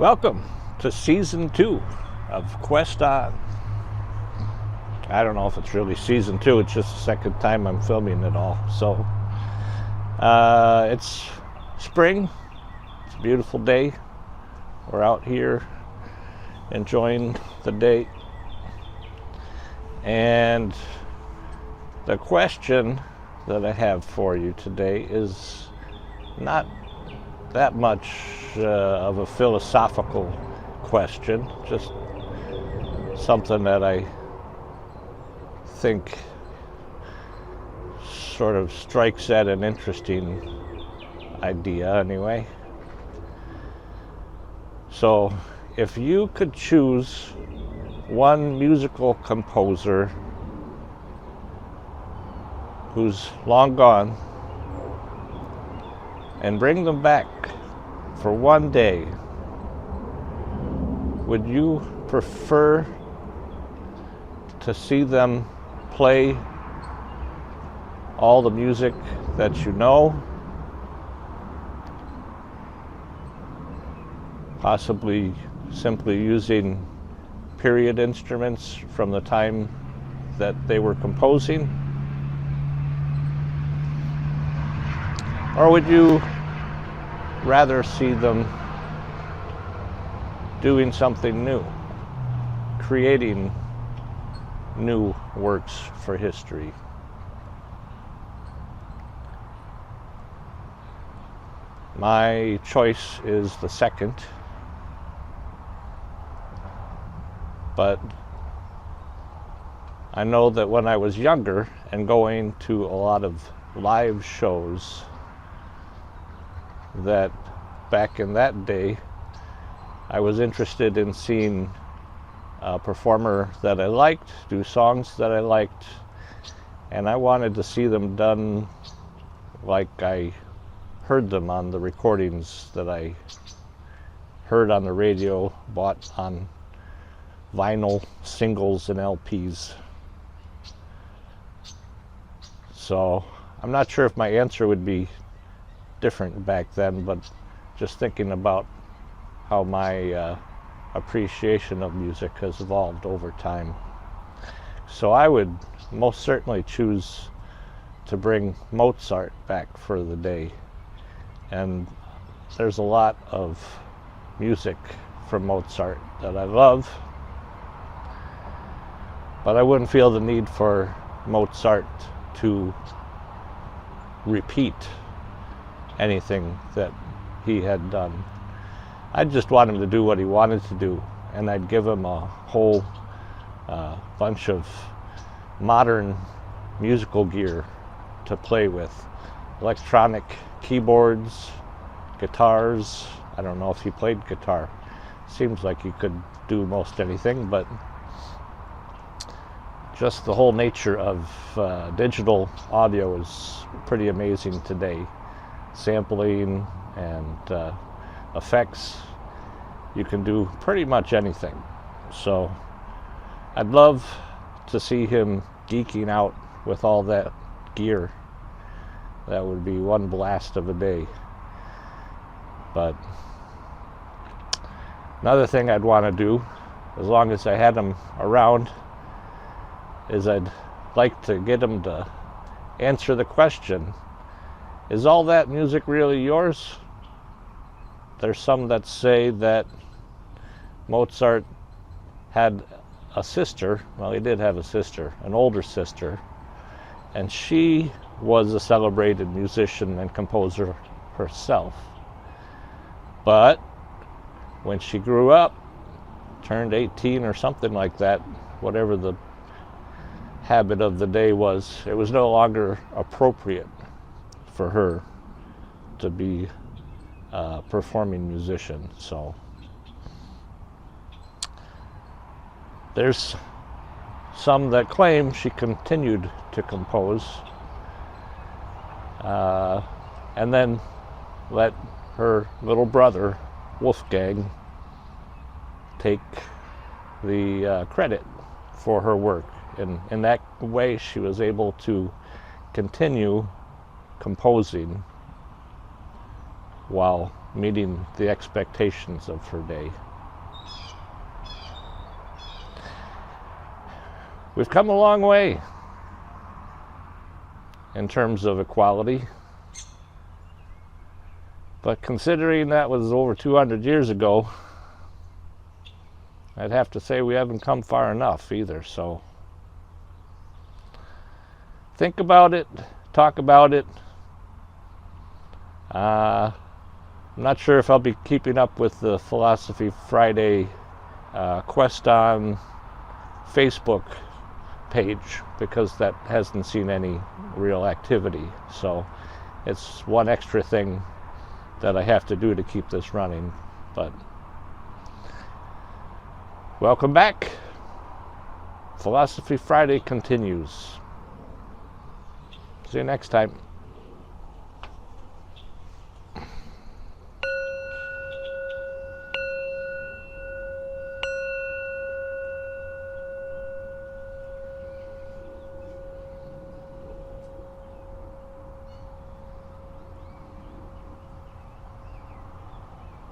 Welcome to season 2 of Quest On. I don't know if it's really season 2, it's just the second time I'm filming it all. So, it's spring, it's a beautiful day. We're out here enjoying the day. And the question that I have for you today is not that much of a philosophical question, just something that I think sort of strikes at an interesting idea anyway. So, if you could choose one musical composer who's long gone and bring them back for one day, would you prefer to see them play all the music that you know, possibly simply using period instruments from the time that they were composing? Or would you rather see them doing something new, creating new works for history? My choice is the second, but I know that when I was younger and going to a lot of live shows, that back in that day I was interested in seeing a performer that I liked do songs that I liked, and I wanted to see them done like I heard them on the recordings that I heard on the radio, bought on vinyl, singles, and LPs. So I'm not sure if my answer would be different back then, but just thinking about how my appreciation of music has evolved over time. So I would most certainly choose to bring Mozart back for the day. And there's a lot of music from Mozart that I love, but I wouldn't feel the need for Mozart to repeat anything that he had done. I just want him to do what he wanted to do, and I'd give him a whole bunch of modern musical gear to play with. Electronic keyboards, guitars. I don't know if he played guitar. Seems like he could do most anything, but just the whole nature of digital audio is pretty amazing today. Sampling and effects, you can do pretty much anything. So I'd love to see him geeking out with all that gear. That would be one blast of a day. But another thing I'd want to do, as long as I had him around, is I'd like to get him to answer the question, is all that music really yours? There's some that say that Mozart had a sister. Well, he did have a sister, an older sister, and she was a celebrated musician and composer herself. But when she grew up, turned 18 or something like that, whatever the habit of the day was, it was no longer appropriate for her to be a performing musician. So there's some that claim she continued to compose and then let her little brother Wolfgang take the credit for her work. And in that way she was able to continue composing while meeting the expectations of her day. We've come a long way in terms of equality, but considering that was over 200 years ago, I'd have to say we haven't come far enough either. So think about it, talk about it. I'm not sure if I'll be keeping up with the Philosophy Friday Quest on Facebook page, because that hasn't seen any real activity. So it's one extra thing that I have to do to keep this running. But welcome back. Philosophy Friday continues. See you next time.